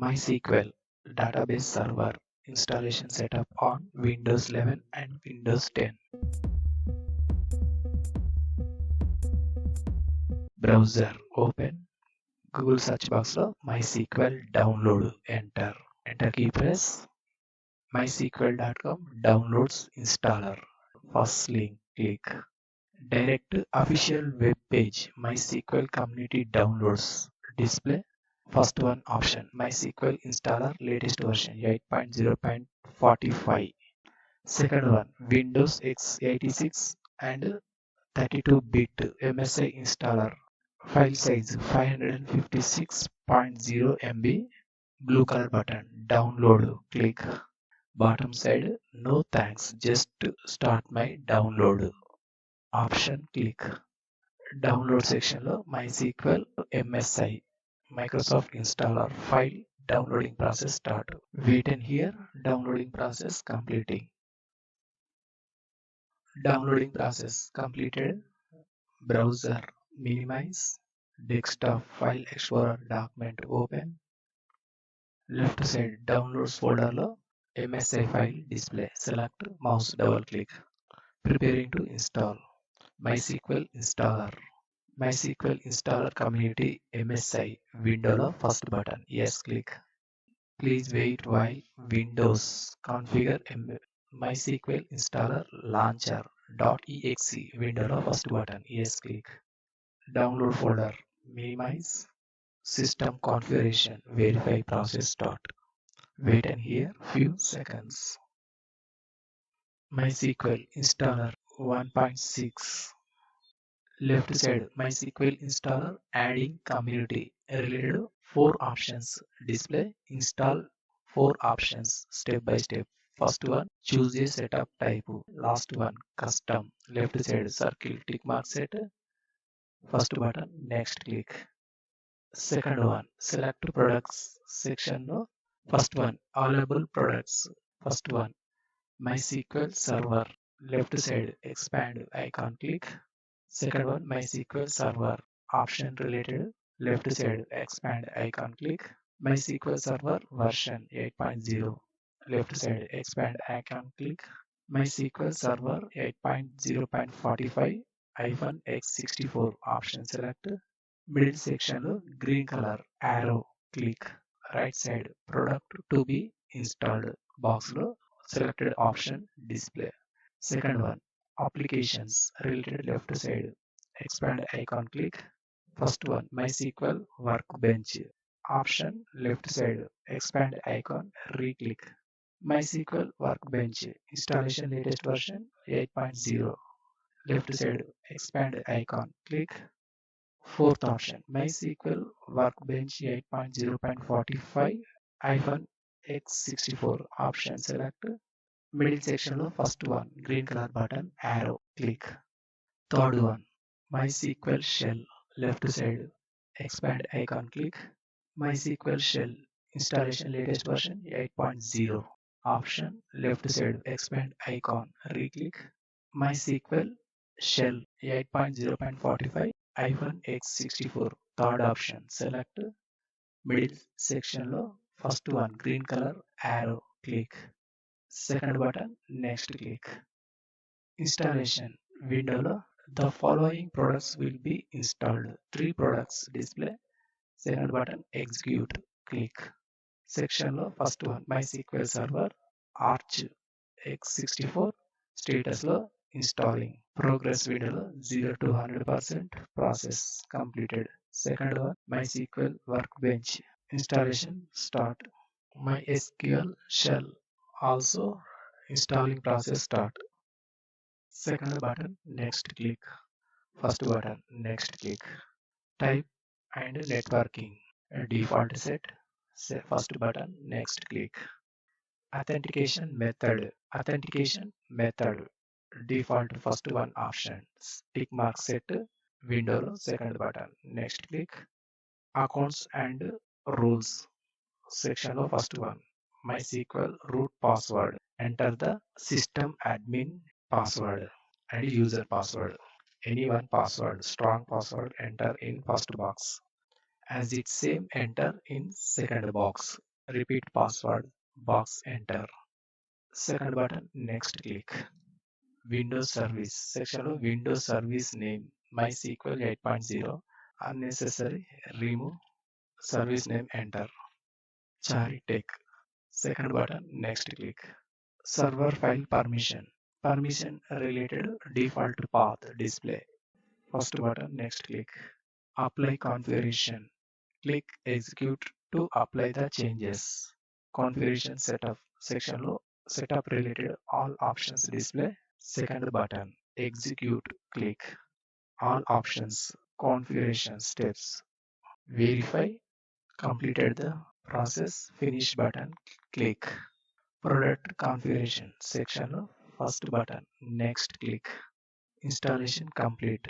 MySQL database server installation setup on Windows 11 and Windows 10. Browser open Google search box లో MySQL download enter key press mysql.com downloads installer first link click direct official web page MySQL community downloads display first one option MySQL installer latest version 8.0.45 second one Windows x86 and 32-bit MSI installer file size 556.0 MB blue color button download click bottom side no thanks just start my download option click download section లో MySQL MSI Microsoft installer file downloading process start wait and here downloading process completed browser minimize desktop file explorer document open left side downloads folder లో MSI file display select mouse double click preparing to install MySQL installer community MSI window లో first button yes click please wait while Windows configure MySQL installer launcher .exe window లో first button yes click download folder minimize system configuration verify process start wait and here few seconds MySQL installer 1.6 left side MySQL installer adding community related 4 options display install 4 options step by step first one choose a setup type last one custom left side circle tick mark set first button next click second one select products section no first one available products first one MySQL server left side expand icon click second one MySQL server option related left side expand icon click MySQL server version 8.0 left side expand icon click MySQL server 8.0.45 -x64 option select middle section green color arrow click right side product to be installed box లో selected option display second one applications related left side expand icon click first one MySQL workbench option left side expand icon re-click MySQL workbench installation latest version 8.0 left side expand icon click fourth option MySQL workbench 8.0.45 -x64 option select middle section లో first one green color button arrow click third one MySQL shell left side expand icon click MySQL shell installation latest version 8.0 option left side expand icon re-click MySQL shell 8.0.45 -x64 third option select middle section లో first one green color arrow click second button next click installation window లో the following products will be installed 3 products display second button execute click section లో first one MySQL server arch x64 status లో installing progress window లో 0 to 100% process completed second one MySQL workbench installation start MySQL shell also installing process start second button next click first button next click type and networking default set first button next click authentication method default first one options tick mark set window లో second button next click accounts and rules section లో first one MySQL root password enter the system admin password and user password any one password strong password enter in first box as it same enter in second box repeat password box, enter. Second button, next click. Windows Service section of Windows Service name MySQL 8.0. Unnecessary, remove. Service name, enter. Chari take. Second button, next click. Server file permission. Permission related default path display. First button, next click. Apply configuration. Click execute to apply the changes. Configuration setup section లో setup related all options display. Second button, execute, click. All options, configuration steps. Verify completed the process. Finish button, click. Product configuration section లో first button, next click. Installation complete.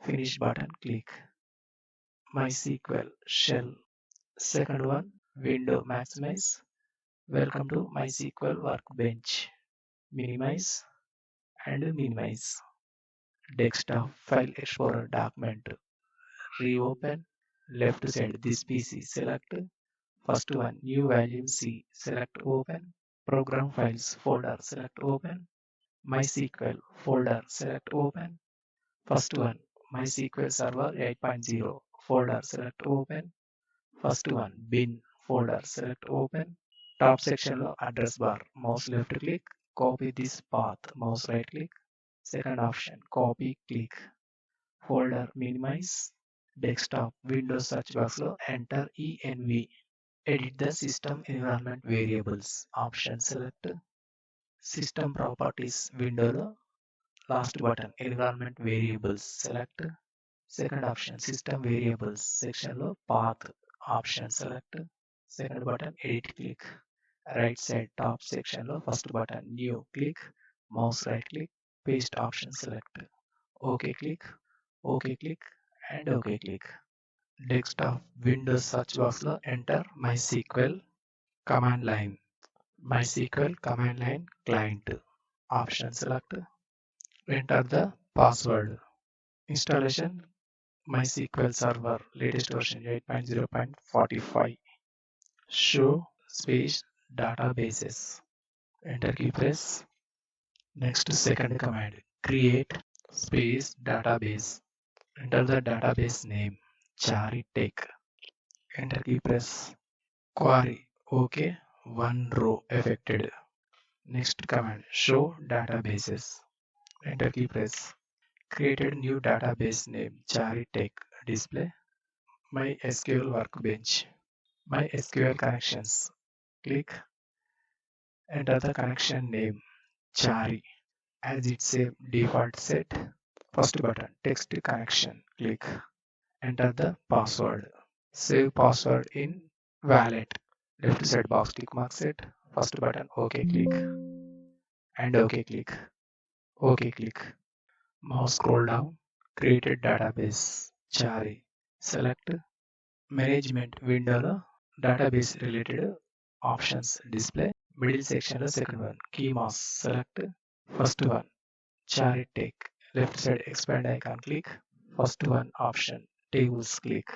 Finish button, click. MySQL shell. Second one, window maximize. Welcome to MySQL workbench. Minimize and minimize. Desktop file explorer document. Reopen. Left side this PC. Select first one, new value C. Select open. Program files folder. Select open. MySQL folder. Select open. First one, MySQL Server 8.0 folder. Select open. First one, bin folder. Select open. Top section లో address bar. Mouse left click. Copy this path. Mouse right click. Second option, copy, click. Folder minimize. Desktop Windows search box లో enter env. Edit the system environment variables. Option select. System properties window లో last button, environment variables. Select. Second option, system variables section లో path. Option select. Second button, edit, click. Right side top section లో first button, new, click. Mouse right click. Paste option select. OK click. OK click and OK click. Desktop Windows search box లో enter MySQL command line. MySQL command line client. Option select. Enter the password. Installation MySQL Server latest version 8.0.45. Show space databases. Enter key press. Next second command, create space database. Enter the database name, Charitech. Enter key press. Query, OK, one row affected. Next command, show databases. Enter key press. Created new database name, Charitech. Display. MySQL workbench. MySQL connections. Click. Enter the connection name, Chari. As it's a default set. First button, text connection. Click. Enter the password. Save password in wallet. Left side box, tick mark set. First button, OK click. And OK click. OK click. Mouse scroll down. Created database, Chari. Select. Management window లో database related options display. Middle section లో second one, key mouse. Select. First one, Charitech. Left side expand icon, click. First one option, tables, click.